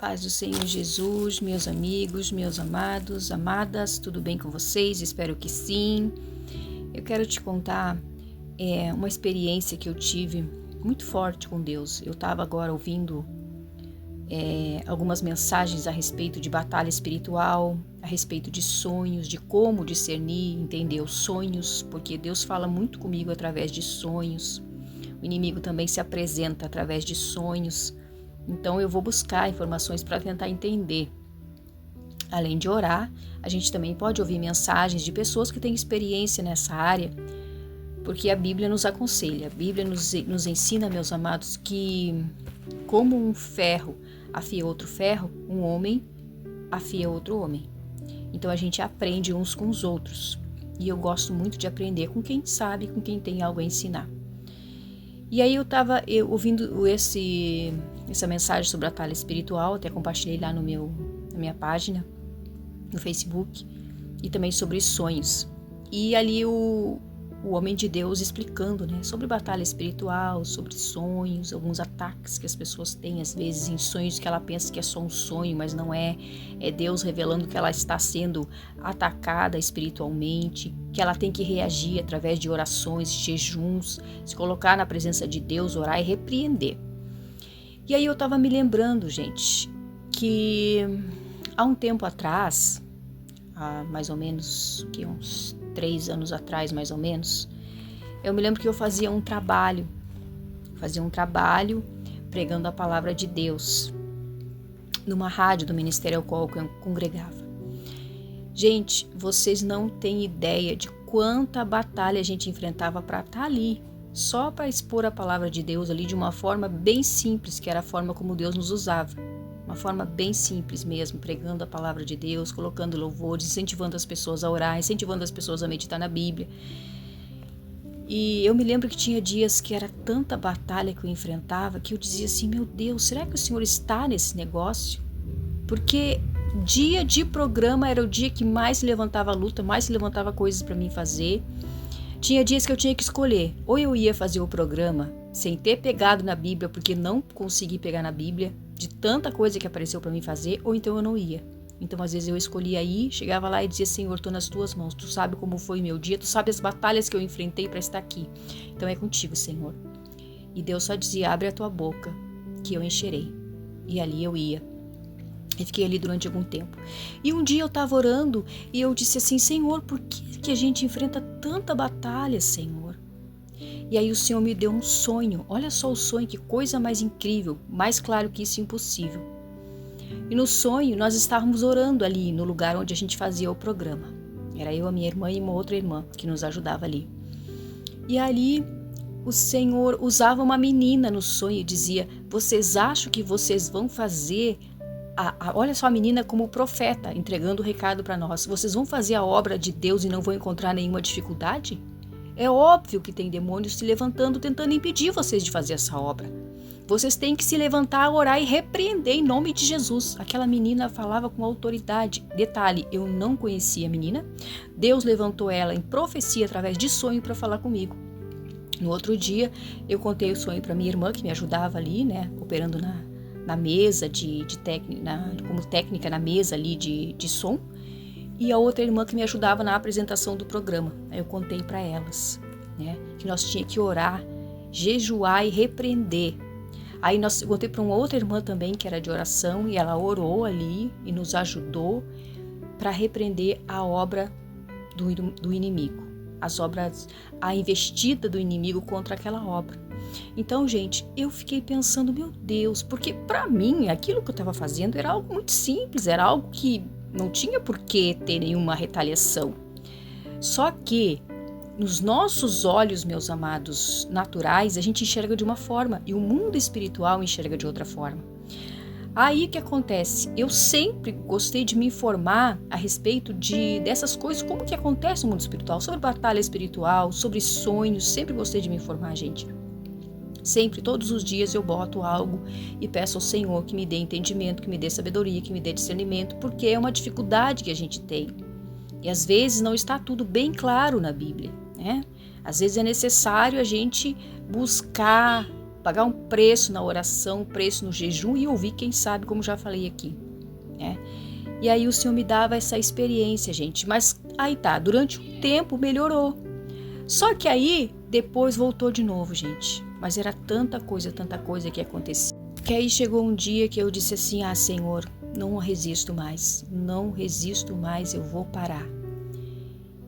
Paz do Senhor Jesus, meus amigos, meus amados, amadas, tudo bem com vocês? Espero que sim. Eu quero te contar uma experiência que eu tive muito forte com Deus. Eu estava agora ouvindo algumas mensagens a respeito de batalha espiritual, a respeito de sonhos, de como discernir, entender os sonhos, porque Deus fala muito comigo através de sonhos. O inimigo também se apresenta através de sonhos. Então eu vou buscar informações para tentar entender. Além de orar, a gente também pode ouvir mensagens de pessoas que têm experiência nessa área, porque a Bíblia nos aconselha, a Bíblia nos ensina, meus amados, que como um ferro afia outro ferro, um homem afia outro homem. Então a gente aprende uns com os outros. E eu gosto muito de aprender com quem sabe, com quem tem algo a ensinar. E aí eu estava ouvindo essa mensagem sobre a batalha espiritual, até compartilhei lá na minha página, no Facebook, e também sobre sonhos. E ali o homem de Deus explicando, sobre batalha espiritual, sobre sonhos, alguns ataques que as pessoas têm, às vezes, em sonhos que ela pensa que é só um sonho, mas não é. É Deus revelando que ela está sendo atacada espiritualmente, que ela tem que reagir através de orações, jejuns, se colocar na presença de Deus, orar e repreender. E aí eu estava me lembrando, gente, que há um tempo atrás, há mais ou menos uns 3 anos atrás, mais ou menos, eu me lembro que eu fazia um trabalho pregando a palavra de Deus numa rádio do ministério ao qual eu congregava. Gente, vocês não têm ideia de quanta batalha a gente enfrentava para estar ali, só para expor a palavra de Deus ali de uma forma bem simples, que era a forma como Deus nos usava. Uma forma bem simples mesmo, pregando a palavra de Deus, colocando louvores, incentivando as pessoas a orar, incentivando as pessoas a meditar na Bíblia. E eu me lembro que tinha dias que era tanta batalha que eu enfrentava, que eu dizia assim, meu Deus, será que o Senhor está nesse negócio? Porque dia de programa era o dia que mais se levantava a luta, mais se levantava coisas para mim fazer. Tinha dias que eu tinha que escolher, ou eu ia fazer o programa sem ter pegado na Bíblia, porque não consegui pegar na Bíblia, de tanta coisa que apareceu para mim fazer, ou então eu não ia. Então às vezes eu escolhia ir, chegava lá e dizia, Senhor, estou nas tuas mãos, tu sabe como foi meu dia, tu sabe as batalhas que eu enfrentei para estar aqui. Então é contigo, Senhor. E Deus só dizia, abre a tua boca, que eu encherei. E ali eu ia. E fiquei ali durante algum tempo. E um dia eu estava orando e eu disse assim, Senhor, por que a gente enfrenta tanta batalha, Senhor? E aí o Senhor me deu um sonho. Olha só o sonho, que coisa mais incrível, mais claro que isso impossível. E no sonho nós estávamos orando ali no lugar onde a gente fazia o programa. Era eu, a minha irmã e uma outra irmã que nos ajudava ali. E ali o Senhor usava uma menina no sonho e dizia, vocês acham que vocês vão fazer... olha só a menina como profeta, entregando o recado para nós. Vocês vão fazer a obra de Deus e não vão encontrar nenhuma dificuldade? É óbvio que tem demônios se levantando, tentando impedir vocês de fazer essa obra. Vocês têm que se levantar, orar e repreender em nome de Jesus. Aquela menina falava com autoridade. Detalhe, eu não conhecia a menina. Deus levantou ela em profecia através de sonho para falar comigo. No outro dia, eu contei o sonho para minha irmã, que me ajudava ali, operando na mesa como técnica na mesa ali de som, e a outra irmã que me ajudava na apresentação do programa. Aí eu contei para elas, que nós tínhamos que orar, jejuar e repreender. Aí eu contei para uma outra irmã também que era de oração, e ela orou ali e nos ajudou para repreender a obra do inimigo, a investida do inimigo contra aquela obra. Então, gente, eu fiquei pensando, meu Deus, porque para mim aquilo que eu estava fazendo era algo muito simples, era algo que não tinha por que ter nenhuma retaliação. Só que nos nossos olhos, meus amados, naturais, a gente enxerga de uma forma e o mundo espiritual enxerga de outra forma. Aí o que acontece? Eu sempre gostei de me informar a respeito dessas coisas, como que acontece no mundo espiritual, sobre batalha espiritual, sobre sonhos, sempre gostei de me informar, gente. Sempre, todos os dias eu boto algo e peço ao Senhor que me dê entendimento, que me dê sabedoria, que me dê discernimento, porque é uma dificuldade que a gente tem. E às vezes não está tudo bem claro na Bíblia, Às vezes é necessário a gente buscar pagar um preço na oração, um preço no jejum e ouvir, quem sabe, como já falei aqui, né? E aí o Senhor me dava essa experiência, gente. Mas aí tá, durante um tempo melhorou. Só que aí, depois voltou de novo, gente. Mas era tanta coisa que acontecia. Que aí chegou um dia que eu disse assim, Senhor, não resisto mais, eu vou parar.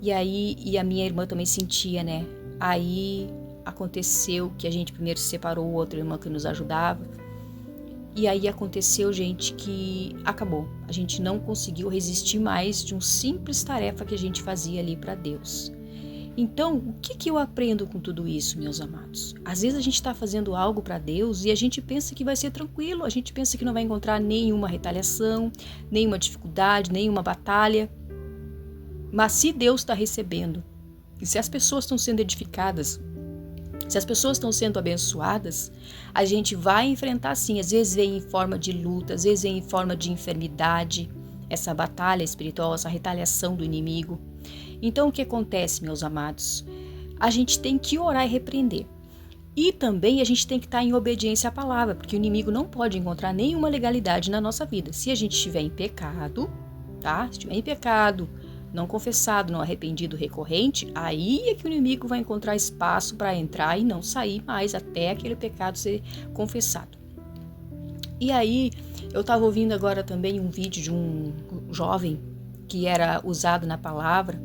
E aí, e a minha irmã também sentia, né? Aí aconteceu que a gente primeiro se separou, outra irmã que nos ajudava. E aí aconteceu, gente, que acabou. A gente não conseguiu resistir mais de uma simples tarefa que a gente fazia ali para Deus. Então, o que eu aprendo com tudo isso, meus amados? Às vezes a gente está fazendo algo para Deus e a gente pensa que vai ser tranquilo, a gente pensa que não vai encontrar nenhuma retaliação, nenhuma dificuldade, nenhuma batalha. Mas se Deus está recebendo, e se as pessoas estão sendo edificadas, se as pessoas estão sendo abençoadas, a gente vai enfrentar sim. Às vezes vem em forma de luta, às vezes vem em forma de enfermidade, essa batalha espiritual, essa retaliação do inimigo. Então o que acontece, meus amados? A gente tem que orar e repreender. E também a gente tem que estar em obediência à palavra, porque o inimigo não pode encontrar nenhuma legalidade na nossa vida. Se a gente estiver em pecado, tá? Se estiver em pecado, não confessado, não arrependido, recorrente, aí é que o inimigo vai encontrar espaço para entrar e não sair mais até aquele pecado ser confessado. E aí, eu estava ouvindo agora também um vídeo de um jovem que era usado na palavra,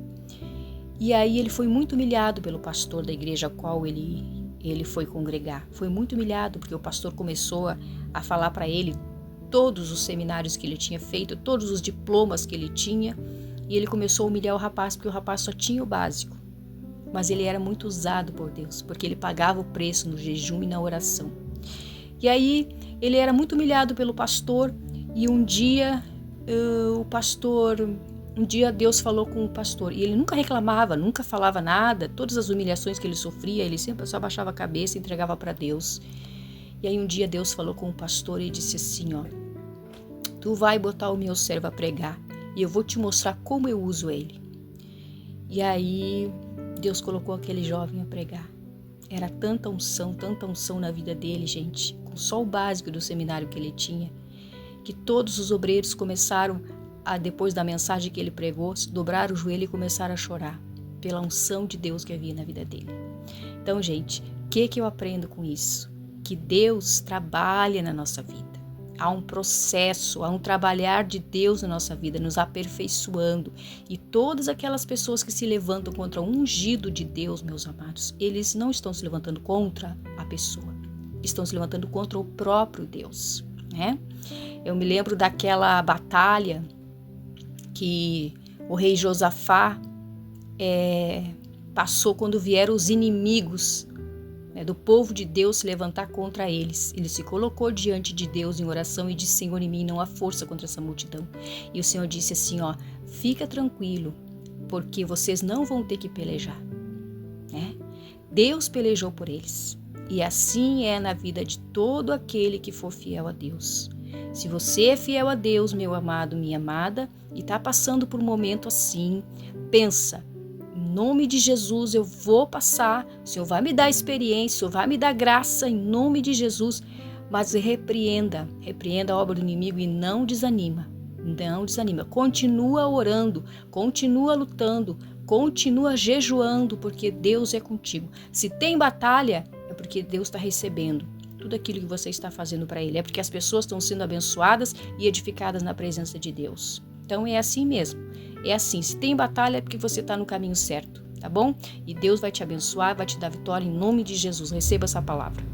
e aí ele foi muito humilhado pelo pastor da igreja a qual ele foi congregar. Foi muito humilhado porque o pastor começou a falar para ele todos os seminários que ele tinha feito, todos os diplomas que ele tinha, e ele começou a humilhar o rapaz, porque o rapaz só tinha o básico. Mas ele era muito usado por Deus, porque ele pagava o preço no jejum e na oração. E aí, ele era muito humilhado pelo pastor, e um dia Deus falou com o pastor, e ele nunca reclamava, nunca falava nada, todas as humilhações que ele sofria, ele sempre só abaixava a cabeça e entregava para Deus. E aí um dia Deus falou com o pastor e disse assim, tu vai botar o meu servo a pregar, e eu vou te mostrar como eu uso ele. E aí Deus colocou aquele jovem a pregar. Era tanta unção na vida dele, gente, com só o básico do seminário que ele tinha, que todos os obreiros começaram depois da mensagem que ele pregou, dobrar o joelho e começar a chorar pela unção de Deus que havia na vida dele. Então, gente, o que eu aprendo com isso? Que Deus trabalha na nossa vida. Há um processo, há um trabalhar de Deus na nossa vida, nos aperfeiçoando. E todas aquelas pessoas que se levantam contra o ungido de Deus, meus amados, eles não estão se levantando contra a pessoa, estão se levantando contra o próprio Deus, né? Eu me lembro daquela batalha que o rei Josafá passou quando vieram os inimigos, né, do povo de Deus se levantar contra eles. Ele se colocou diante de Deus em oração e disse, Senhor, em mim não há força contra essa multidão. E o Senhor disse assim, fica tranquilo, porque vocês não vão ter que pelejar, né? Deus pelejou por eles. E assim é na vida de todo aquele que for fiel a Deus. Se você é fiel a Deus, meu amado, minha amada, e está passando por um momento assim, pensa, em nome de Jesus eu vou passar, o Senhor vai me dar experiência, o Senhor vai me dar graça em nome de Jesus, mas repreenda a obra do inimigo e não desanima, continua orando, continua lutando, continua jejuando, porque Deus é contigo. Se tem batalha, é porque Deus está recebendo tudo aquilo que você está fazendo para Ele. É porque as pessoas estão sendo abençoadas e edificadas na presença de Deus. Então é assim mesmo. É assim. Se tem batalha é porque você está no caminho certo, tá bom? E Deus vai te abençoar, vai te dar vitória em nome de Jesus. Receba essa palavra.